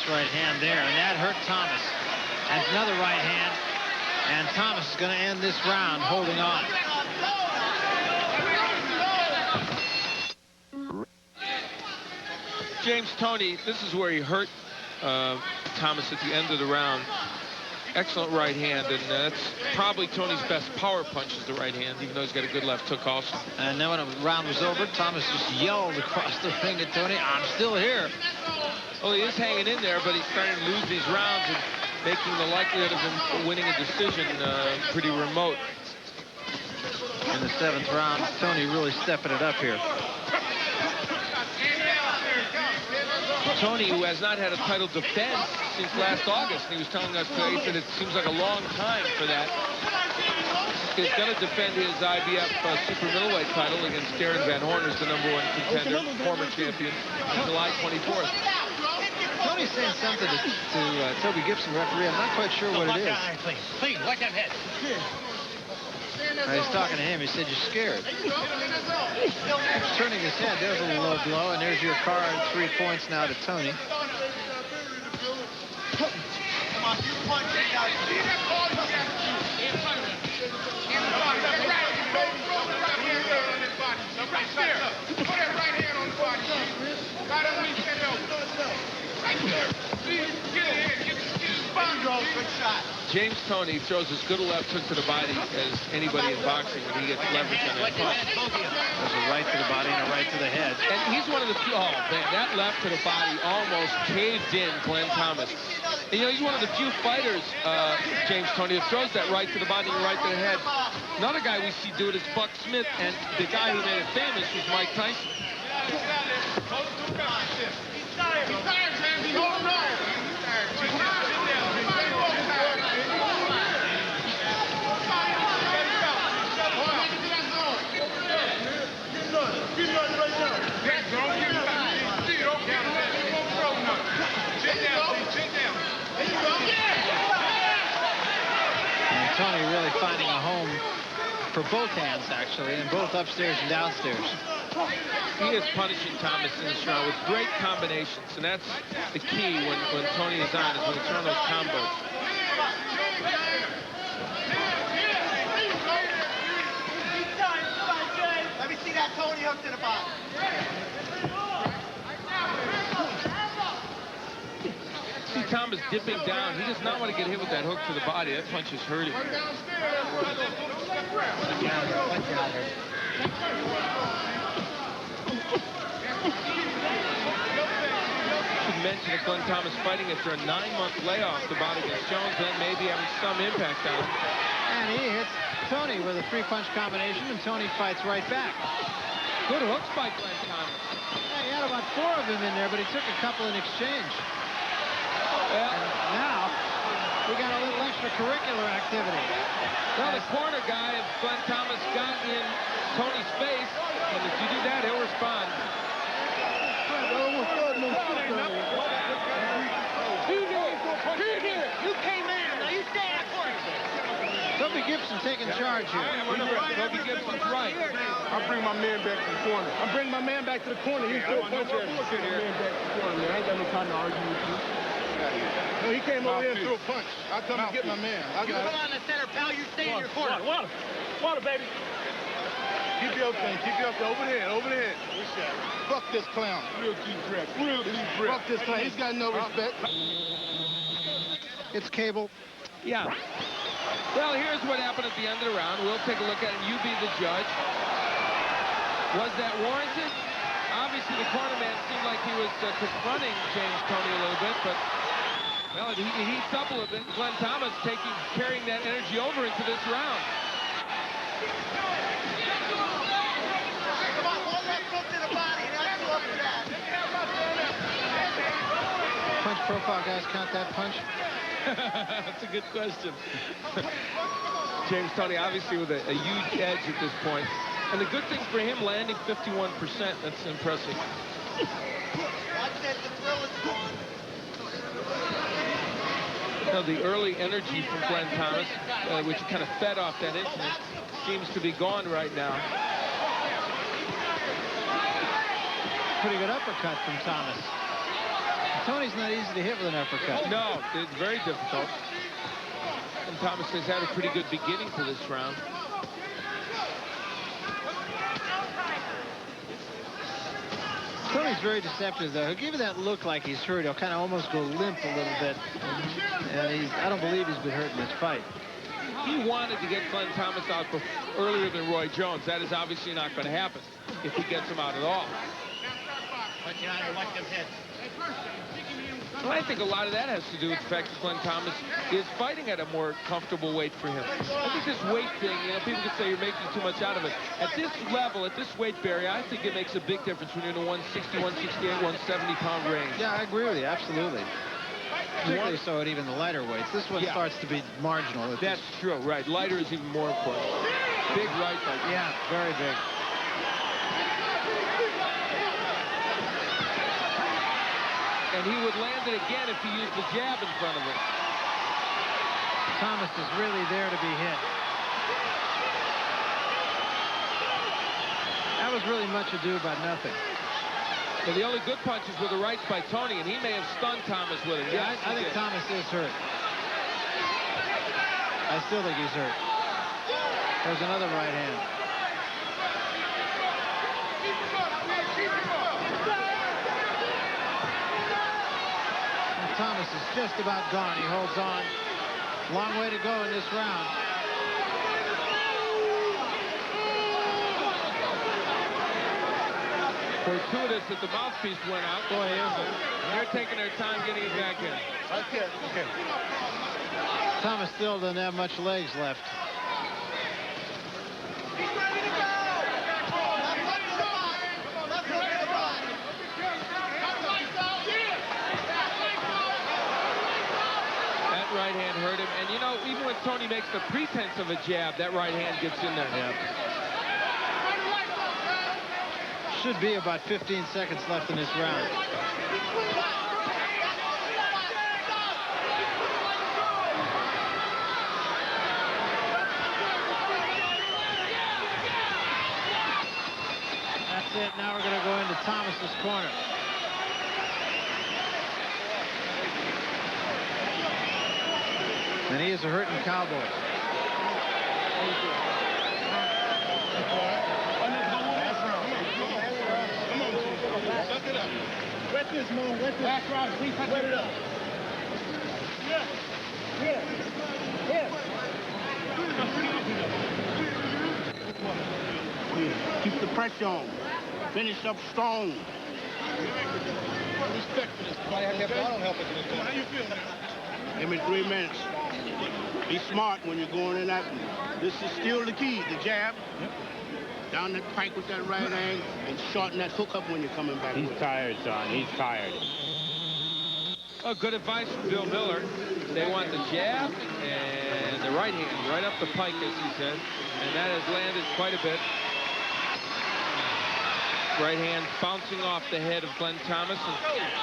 right hand there, and that hurt Thomas. And another right hand, and Thomas is going to end this round holding on. James Toney, this is where he hurt Thomas at the end of the round. Excellent right hand, and that's probably Toney's best power punch is the right hand, even though he's got a good left hook also. And then when the round was over, Thomas just yelled across the ring at Toney, "I'm still here." Well, he is hanging in there, but he's starting to lose these rounds and making the likelihood of him winning a decision pretty remote. In the 7th round, Toney really stepping it up here. Toney, who has not had a title defense since last August, and he was telling us today that it seems like a long time for that. He's going to defend his IBF super middleweight title against Darren Van Horn, who's the #1 contender, former champion, on July 24th. Toney's saying something to Toby Gibson, referee. I'm not quite sure what it is. Please, watch that head. He's talking to him. He said, "You're scared." He's turning his head. There's a little low blow, and there's your card. 3 points now to Toney. James Toney throws as good a left hook to the body as anybody in boxing when he gets leverage on that punch. There's a right to the body and a right to the head. And he's one of the few, oh man, that left to the body almost caved in Glenn Thomas. And, you know, he's one of the few fighters, James Toney, that throws that right to the body and right to the head. Another guy we see do it is Buck Smith, and the guy who made it famous was Mike Tyson. And Toney really finding a home for both hands, actually, and both upstairs and downstairs. He is punishing Thomas in this round with great combinations, and that's the key when Toney is on, is when it's on those combos. Let me see that Toney hook to the bottom. See Thomas dipping down. He does not want to get hit with that hook to the body. That punch is hurting. Should mention that Glenn Thomas fighting after a 9-month layoff, the bout against Jones, then maybe having some impact on him. And he hits Toney with a 3-punch combination, and Toney fights right back. Good hooks by Glenn Thomas. Yeah, he had about 4 of them in there, but he took a couple in exchange. Well, and now we got a little extracurricular activity. Well, the corner guy of Glenn Thomas got in Toney's face, and if you do that, he'll respond. You came in. Now you stay in that corner. Toby Gibson taking charge here. Toby Gibson's right. I'll bring my man back to the corner. I'm bringing my man back to the corner. He's still punch here. I ain't got no time to argue with you. No, he came over here and threw a punch. I'll come and get my man. You go on the center, pal. You stay in your corner. Water, baby. Keep your thing. Keep your thing. Over there. Over there. Fuck this clown. Real deep breath. Real deep breath. Fuck this clown. He's got no respect. It's Cable. Yeah. Well, here's what happened at the end of the round. We'll take a look at it. You be the judge. Was that warranted? Obviously, the corner man seemed like he was confronting James Toney a little bit, but well, he heats up a little bit. Glenn Thomas carrying that energy over into this round. Come on, hold that hook to the body. That's what we're at. Punch profile guys count that punch? That's a good question. James Toney obviously with a huge edge at this point. And the good thing for him, landing 51%, that's impressive. Watch that, the thrill is gone. Now, the early energy from Glenn Thomas, which kind of fed off that incident, seems to be gone right now. Pretty good uppercut from Thomas. Toney's not easy to hit with an uppercut. No, it's very difficult. And Thomas has had a pretty good beginning to this round. Toney's very deceptive, though. He'll give you that look like he's hurt. He'll kind of almost go limp a little bit. And I don't believe he's been hurt in this fight. He wanted to get Glenn Thomas out earlier than Roy Jones. That is obviously not going to happen if he gets him out at all. Well, I think a lot of that has to do with the fact that Glenn Thomas is fighting at a more comfortable weight for him. I think this weight thing, people can say you're making too much out of it. At this level, at this weight barrier, I think it makes a big difference when you're in the 160, 168, 170-pound range. Yeah, I agree with you, absolutely. Particularly so at even the lighter weights. This one starts to be marginal. That's true, right. Lighter is even more important. Big right leg. Yeah, very big. And he would land it again if he used the jab in front of him. Thomas is really there to be hit. That was really much ado about nothing. But the only good punches were the rights by Toney, and he may have stunned Thomas with it. Yeah, I think Thomas is hurt. I still think he's hurt. There's another right hand. And Thomas is just about gone. He holds on. Long way to go in this round. Fortuitous that the mouthpiece went out. Boy, is it. They're taking their time getting it back in. Okay. Thomas still doesn't have much legs left. That right hand hurt him. And, even when Toney makes the pretense of a jab, that right hand gets in there. Yep. Should be about 15 seconds left in this round. That's it. Now we're going to go into Thomas's corner. And he is a hurting cowboy. Wet this, Mo. Wet this. Last round, please. Wet it up. Yeah. Keep the pressure on. Finish up strong. Respect for this. How you feel, man? Give me 3 minutes. Be smart when you're going in that. This is still the key, the jab. Yep. Down that pike with that right hand and shorten that hook up when you're coming back. He's tired, John. He's tired. Oh, good advice from Bill Miller. They want the jab and the right hand right up the pike, as he said. And that has landed quite a bit. Right hand bouncing off the head of Glenn Thomas. And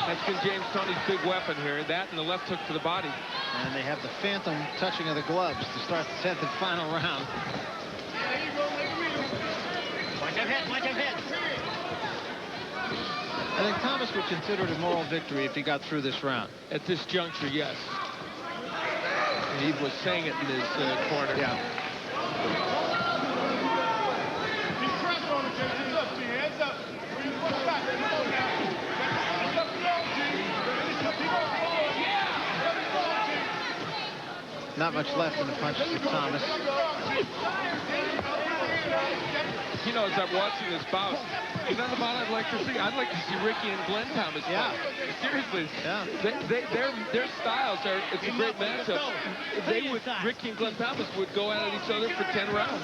that's been James Toney's big weapon here. That and the left hook to the body. And they have the phantom touching of the gloves to start the 10th and final round. Watch him hit. I think Thomas would consider it a moral victory if he got through this round. At this juncture, yes. He was saying it in his corner. Yeah. Hands up. Not much left in the punches of Thomas. As I'm watching this bout, is that the bout I'd like to see? I'd like to see Ricky and Glenn Thomas fight. Seriously. Yeah. Their styles are, it's a great matchup. Ricky and Glenn Thomas would go at each other for 10 rounds.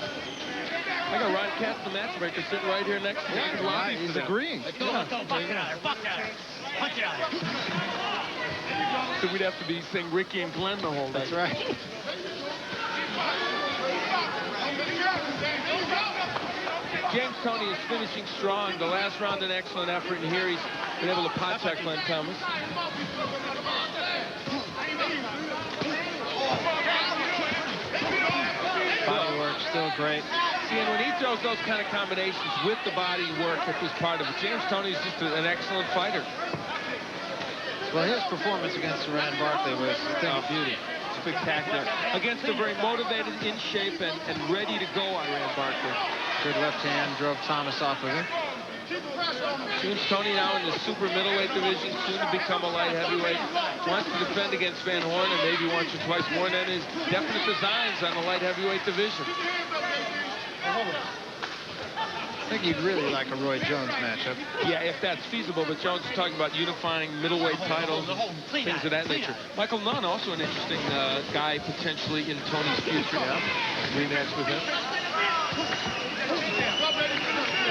I got Ron Katz, the matchmaker, sitting right here next to me. He's agreeing. Let's go. Buck it out. Punch it out. So we'd have to be saying Ricky and Glenn the whole day. That's right. James Toney is finishing strong. The last round, an excellent effort, and here he's been able to pot check Glenn Thomas. Body work still great. See, and when he throws those kind of combinations with the body work, if was part of it, James Toney is just an excellent fighter. Well, his performance against Rand Barkley was a thing of beauty. Spectacular. Against a very motivated, in shape, and ready to go Rand Barkley. Good left hand, drove Thomas off of him. James Toney now in the super middleweight division, soon to become a light heavyweight. Wants to defend against Van Horn and maybe once or twice more, and then his definite designs on the light heavyweight division. I think you'd really like a Roy Jones matchup. Yeah, if that's feasible, but Jones is talking about unifying middleweight titles and things of that nature. Michael Nunn, also an interesting guy potentially in Tony's future. Yeah. Rematch with him.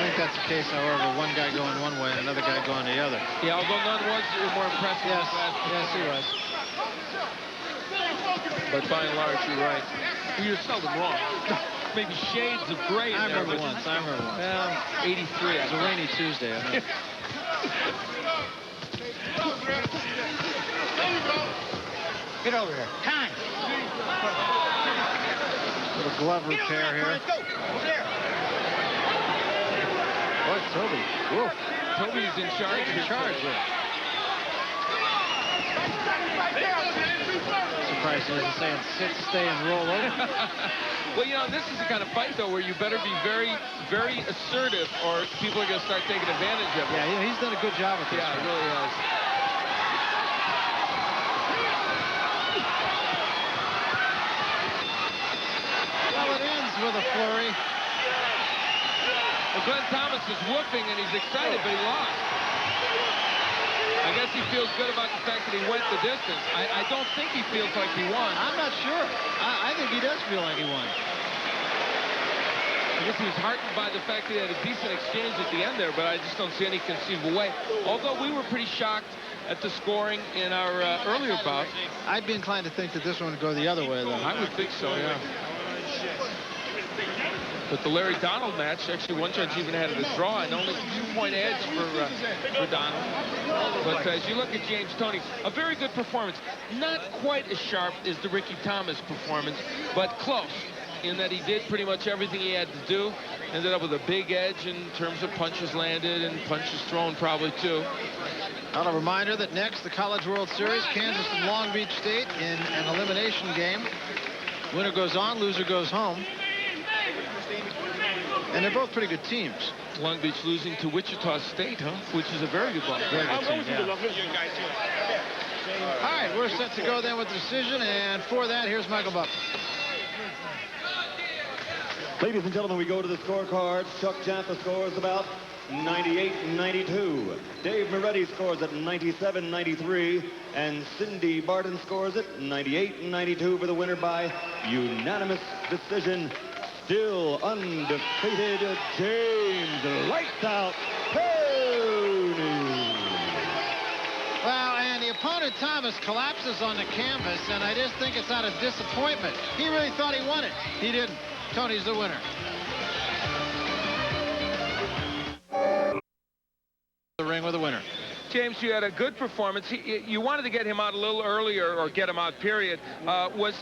I think that's the case, however, one guy going one way and another guy going the other. Yeah, although Nunn was more impressive. Yes, he was. But by and large, you're right. You're seldom wrong. Maybe shades of gray in I there. remember once. 83. It was a rainy Tuesday, I know. Get over here. Time. Little glove repair here. Let's go. Over there. Boy, Toby. Whoa. Toby's in charge. Surprised he isn't saying sit, stay, and roll over. Well, you know, this is the kind of fight, though, where you better be very, very assertive or people are going to start taking advantage of it. Yeah, he's done a good job with this. Yeah, he really has. Well, it ends with a flurry. Well, Glenn Thomas is whooping, and he's excited, but he lost. I guess he feels good about the fact that he went the distance. I don't think he feels like he won. I'm not sure. I think he does feel like he won. I guess he was heartened by the fact that he had a decent exchange at the end there, but I just don't see any conceivable way. Although we were pretty shocked at the scoring in our earlier bout. I'd be inclined to think that this one would go the other way, though. I would think so, yeah. But the Larry Donald match, actually one judge even had it a draw, and only 2-point edge for Donald. But as you look at James Toney, a very good performance. Not quite as sharp as the Ricky Thomas performance, but close in that he did pretty much everything he had to do. Ended up with a big edge in terms of punches landed and punches thrown probably too. Well, a reminder that next, the College World Series, Kansas and Long Beach State in an elimination game. Winner goes on, loser goes home. And they're both pretty good teams. Long Beach losing to Wichita State, huh? Which is a very good ball. Very good team, yeah. All right, we're set to go then with the decision, and for that, here's Michael Buck. Ladies and gentlemen, we go to the scorecards. Chuck Jaffa scores about 98-92. Dave Moretti scores at 97-93. And Cindy Barton scores at 98-92 for the winner by unanimous decision. Still undefeated, James Lights Out Toney. Well, and the opponent, Thomas, collapses on the canvas, and I just think it's out of disappointment. He really thought he won it. He didn't. Tony's the winner. The ring with the winner. James, you had a good performance. You wanted to get him out a little earlier, or get him out, period.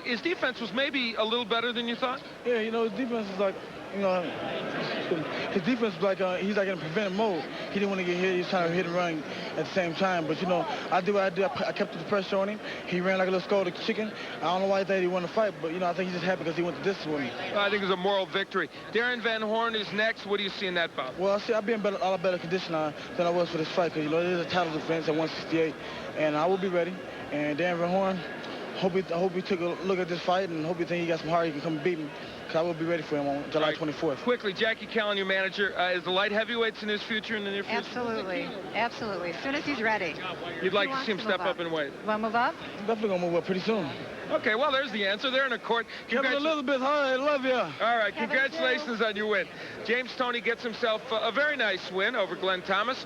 His defense was maybe a little better than you thought? Yeah, you know, his defense is like, you know, his defense is like, he's like in a preventive mode. He didn't want to get hit. He was trying to hit and run at the same time. But, you know, I did what I did. I kept the pressure on him. He ran like a little scalded chicken. I don't know why he thought he wanted to fight, but, you know, I think he's just happy because he went the distance with me. I think it was a moral victory. Darren Van Horn is next. What do you see in that bout? Well, I've been in a lot better condition than I was for this fight because, you know, it is a title defense at 168, and I will be ready. And Darren Van Horn, I hope he took a look at this fight and hope he think he got some heart he can come and beat me. I will be ready for him on July 24th. Quickly, Jackie Callan, your manager, is the light heavyweights in his future, in the near future? Absolutely. Absolutely. As soon as he's ready. You'd like to see him step up in weight? Want to move up? I'm definitely going to move up pretty soon. Okay, well, there's the answer. They're in a court. Kevin Elizabeth, hi, I love you. All right, congratulations on your win. James Toney gets himself a very nice win over Glenn Thomas.